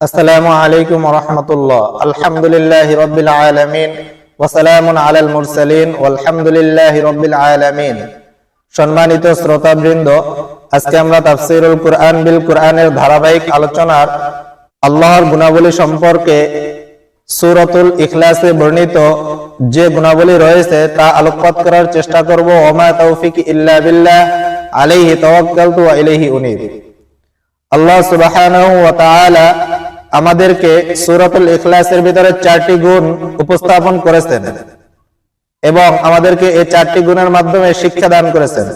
আসসালামু আলাইকুম ওয়া রাহমাতুল্লাহ। আলহামদুলিল্লাহি রাব্বিল আলামিন ওয়া সালামুন আলাল মুরসালিন ওয়ালহামদুলিল্লাহি রাব্বিল আলামিন। সম্মানিত শ্রোতাবৃন্দ, আজকে আমরা তাফসীরুল কুরআন বিল কুরআনের ধারাবাহিক আলোচনার আল্লাহর গুণাবলী সম্পর্কে সূরাতুল ইখলাসে বর্ণিত যে গুণাবলী রয়েছে তা আলোকপাত করার চেষ্টা করব। ওয়া মা তাওফীকি ইল্লা বিল্লাহ, আলাইহি তাওয়াক্কালতু ওয়া ইলাইহি উনীব। আল্লাহ সুবহানাহু ওয়া তাআলা আমাদেরকে সূরাতুল ইখলাসের ভিতরে 4টি গুণ উপস্থাপন করেছেন এবং আমাদেরকে এই 4টি গুণের মাধ্যমে শিক্ষা দান করেছেন।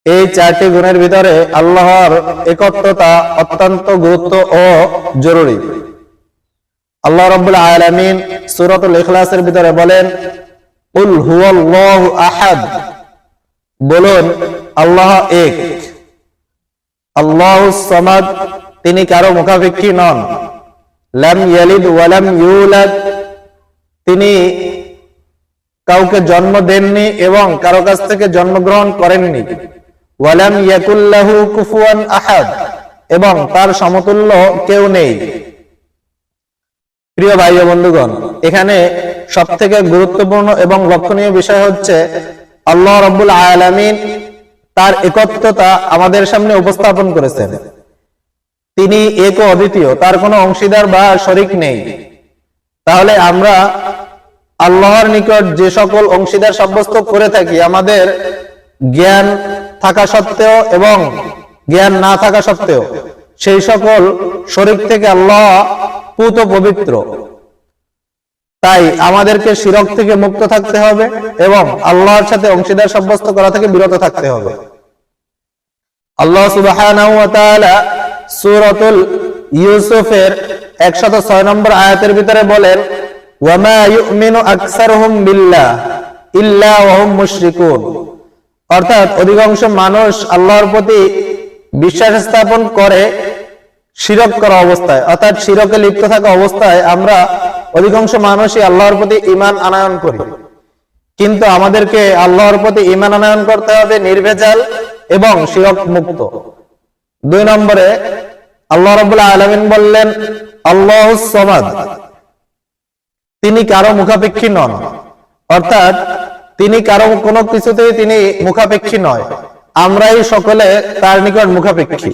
এই 4টি গুণের ভিতরে আল্লাহর একত্বতা অত্যন্ত গুরুত্ব ও জরুরি। আল্লাহ রাব্বুল আলামিন সূরাতুল ইখলাসের ভিতরে বলেন, কুল হুয়াল্লাহু আহাদ, বলুন আল্লাহ এক। আল্লাহুস সামাদ, তিনি কারো মুখাপেক্ষী নন। লাম ইয়ালিদ ওয়া লাম ইউলাদ, তিনি কাউকে জন্ম দেননি এবং কারো কাছ থেকে জন্মগ্রহণ করেননি। ওয়া লাম ইয়াকুল লাহু কুফুয়ান আহাদ, এবং তার সমতুল্য কেউ নেই। প্রিয় ভাই ও বন্ধুগণ, এখানে সবথেকে গুরুত্বপূর্ণ এবং লক্ষণীয় বিষয় হচ্ছে আল্লাহ রাব্বুল আলামিন তার একত্বতা আমাদের সামনে উপস্থাপন করেছেন। তিনি এক ও অদ্বিতীয়, তার কোনো অংশীদার বা শরীক নেই। তাহলে আমরা আল্লাহর নিকট যে সকল অংশীদার সাব্যস্ত করে থাকি, আমাদের জ্ঞান থাকা সত্ত্বেও এবং জ্ঞান না থাকা সত্ত্বেও, সেই সকল শরীক থেকে আল্লাহ পুত পবিত্র। তাই আমাদেরকে শিরক থেকে মুক্ত থাকতে হবে এবং আল্লাহর সাথে অংশীদার সাব্যস্ত করা থেকে বিরত থাকতে হবে। আল্লাহ সুবহানাহু ওয়া তাআলা সূরাতুল ইউসুফের 106 নম্বর আয়াতের ভিতরে বলেন, ওয়া মা ইউমিনু আকসারুহুম বিল্লাহ ইল্লা ওয়া হুম মুশরিকুন, অর্থাৎ অধিকাংশ মানুষ আল্লাহর প্রতি বিশ্বাস স্থাপন করে শিরক করা অবস্থায়, অর্থাৎ শিরকে লিপ্ত থাকা অবস্থায় আমরা অধিকাংশ মানুষই আল্লাহর প্রতি ঈমান আনয়ন করি। কিন্তু আমাদেরকে আল্লাহর প্রতি ঈমান আনয়ন করতে হবে নির্ভেজাল এবং শিরক মুক্ত। 2 নম্বরে আল্লাহ রাব্বুল আলামিন বললেন, আল্লাহুস সামাদ, তিনি কারো মুখাপেক্ষী নন, অর্থাৎ তিনি কারো কোনো কিছুতেই তিনি মুখাপেক্ষী নয়, আমরাই সকলে তার নিকট মুখাপেক্ষী।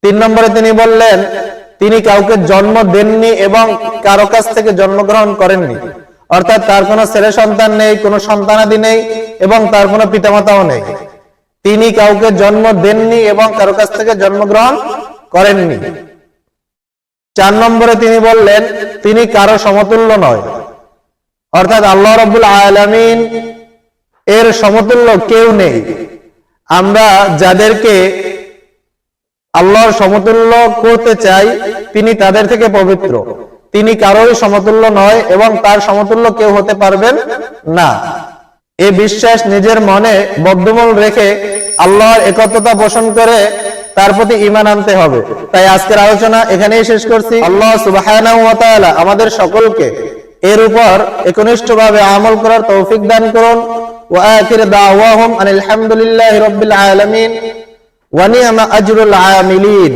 3 নম্বরে তিনি বললেন, তিনি কাউকে জন্ম দেননি এবং কারো কাছ থেকে জন্মগ্রহণ করেননি, অর্থাৎ তার কোনো ছেলে সন্তান নেই, কোনো সন্তানাদি নেই এবং তার কোনো পিতামাতাও নেই। তিনি কাউকে জন্ম দেননি এবং কারো কাছ থেকে জন্মগ্রহণ করেননি। 4 নম্বরে তিনি বললেন, তিনি কারো সমতুল্য নয়, অর্থাৎ আল্লাহ রাব্বুল আলামিন এর সমতুল্য কেউ নেই। আমরা যাদেরকে আল্লাহর সমতুল্য করতে চাই তিনি তাদের থেকে পবিত্র। তিনি কারোই সমতুল্য নয় এবং তার সমতুল্য কেউ হতে পারবেন না। এই বিশ্বাস নিজের মনে বদ্ধমূল রেখে আল্লাহর একত্বতা পোষণ করে তার প্রতি ঈমান আনতে হবে। তাই আজকের আলোচনা এখানেই শেষ করছি। আল্লাহ সুবহানাহু ওয়া তাআলা আমাদের সকলকে এর উপর একনিষ্ঠভাবে আমল করার তৌফিক দান করুন। ওয়া আখির দাওয়াহুম আনিল হামদুলিল্লাহি রাব্বিল আলামিন ওয়া নি'মা আজরুল আমিলিন।